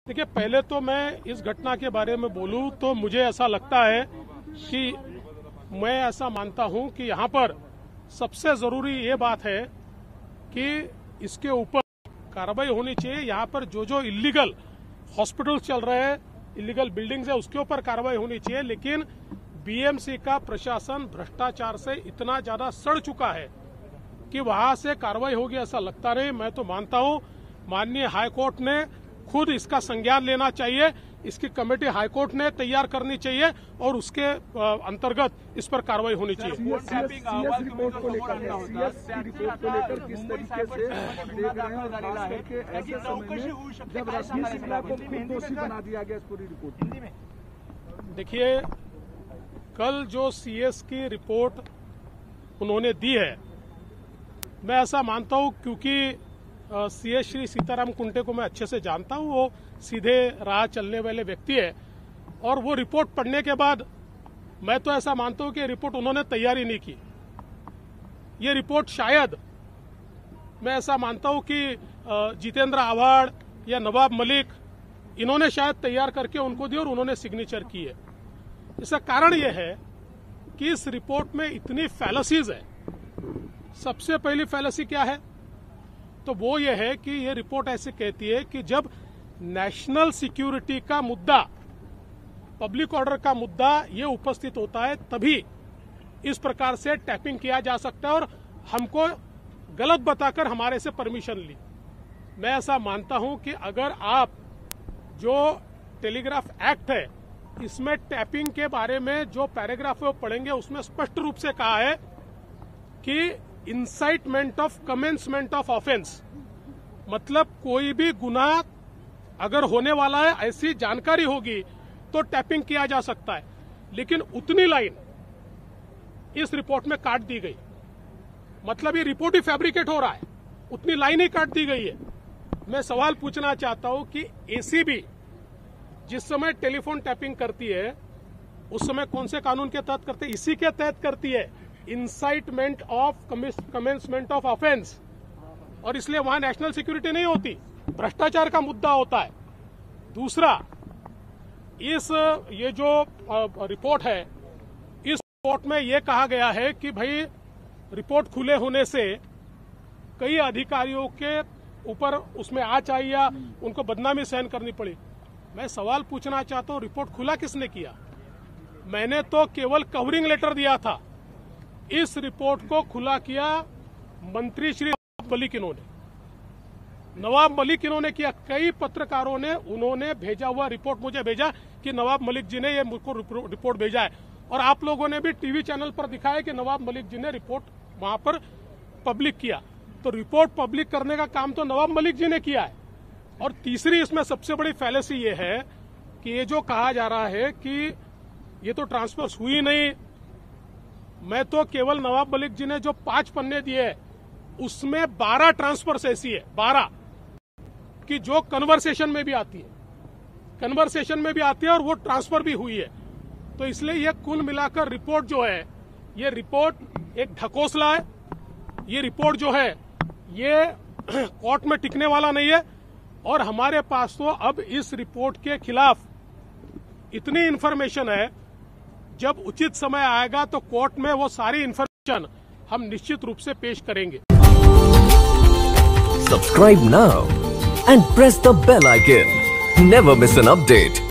देखिए, पहले तो मैं इस घटना के बारे में बोलूं तो मुझे ऐसा लगता है कि मैं ऐसा मानता हूं कि यहां पर सबसे जरूरी ये बात है कि इसके ऊपर कार्रवाई होनी चाहिए। यहां पर जो इलीगल हॉस्पिटल चल रहे हैं, इलीगल बिल्डिंग्स है, उसके ऊपर कार्रवाई होनी चाहिए। लेकिन बीएमसी का प्रशासन भ्रष्टाचार से इतना ज्यादा सड़ चुका है कि वहां से कार्रवाई होगी ऐसा लगता नहीं। मैं तो मानता हूं माननीय हाईकोर्ट ने खुद इसका संज्ञान लेना चाहिए। इसकी कमेटी हाईकोर्ट ने तैयार करनी चाहिए और उसके अंतर्गत इस पर कार्रवाई होनी चाहिए। रिपोर्ट को लेकर किस तरीके से देख रहे हैं, और खास करके ऐसे समय में जब रश्मि शुक्ला को खुद दोषी बना दिया गया इस पूरी रिपोर्ट में। देखिए, कल जो सीएस की रिपोर्ट उन्होंने दी है, मैं ऐसा मानता हूं क्योंकि सीएस श्री सीताराम कुंटे को मैं अच्छे से जानता हूं। वो सीधे राह चलने वाले व्यक्ति है और वो रिपोर्ट पढ़ने के बाद मैं तो ऐसा मानता हूं कि रिपोर्ट उन्होंने तैयारी नहीं की। ये रिपोर्ट शायद मैं ऐसा मानता हूं कि जितेंद्र आव्हाड या नवाब मलिक इन्होंने शायद तैयार करके उनको दी और उन्होंने सिग्नेचर की है। इसका कारण यह है कि इस रिपोर्ट में इतनी फैलेसीज है। सबसे पहली फैलेसी क्या है तो वो ये है कि ये रिपोर्ट ऐसे कहती है कि जब नेशनल सिक्योरिटी का मुद्दा, पब्लिक ऑर्डर का मुद्दा ये उपस्थित होता है तभी इस प्रकार से टैपिंग किया जा सकता है और हमको गलत बताकर हमारे से परमिशन ली। मैं ऐसा मानता हूं कि अगर आप जो टेलीग्राफ एक्ट है इसमें टैपिंग के बारे में जो पैराग्राफ वो पढ़ेंगे उसमें स्पष्ट रूप से कहा है कि incitement of commencement of offence, मतलब कोई भी गुनाह अगर होने वाला है ऐसी जानकारी होगी तो टैपिंग किया जा सकता है। लेकिन उतनी लाइन इस रिपोर्ट में काट दी गई, मतलब ये रिपोर्ट ही फैब्रिकेट हो रहा है, उतनी लाइन ही काट दी गई है। मैं सवाल पूछना चाहता हूं कि एसीबी जिस समय टेलीफोन टैपिंग करती है उस समय कौन से कानून के तहत करती है? इसी के तहत करती है, incitement of commencement of offence. और इसलिए वहां नेशनल सिक्योरिटी नहीं होती, भ्रष्टाचार का मुद्दा होता है। दूसरा, ये जो रिपोर्ट है, इस रिपोर्ट में यह कहा गया है कि भाई रिपोर्ट खुले होने से कई अधिकारियों के ऊपर उसमें आँच आई या उनको बदनामी सहन करनी पड़ी। मैं सवाल पूछना चाहता हूं, रिपोर्ट खुला किसने किया? मैंने तो केवल कवरिंग लेटर दिया था। इस रिपोर्ट को खुला किया मंत्री श्री नवाब मलिक इन्होंने किया। कई पत्रकारों ने उन्होंने भेजा हुआ रिपोर्ट मुझे भेजा कि नवाब मलिक जी ने ये मुझको रिपोर्ट भेजा है, और आप लोगों ने भी टीवी चैनल पर दिखाया कि नवाब मलिक जी ने रिपोर्ट वहां पर पब्लिक किया। तो रिपोर्ट पब्लिक करने का काम तो नवाब मलिक जी ने किया है। और तीसरी इसमें सबसे बड़ी फैलेसी ये है कि ये जो कहा जा रहा है कि ये तो ट्रांसफर हुई नहीं, मैं तो केवल नवाब मलिक जी ने जो 5 पन्ने दिए उसमें 12 ट्रांसफर्स ऐसी है, 12 कि जो कन्वर्सेशन में भी आती है और वो ट्रांसफर भी हुई है। तो इसलिए ये कुल मिलाकर रिपोर्ट जो है, ये रिपोर्ट एक ढकोसला है। ये रिपोर्ट जो है ये कोर्ट में टिकने वाला नहीं है। और हमारे पास तो अब इस रिपोर्ट के खिलाफ इतनी इंफॉर्मेशन है, जब उचित समय आएगा तो कोर्ट में वो सारी इंफॉर्मेशन हम निश्चित रूप से पेश करेंगे। Subscribe now and press the bell icon. Never miss an update.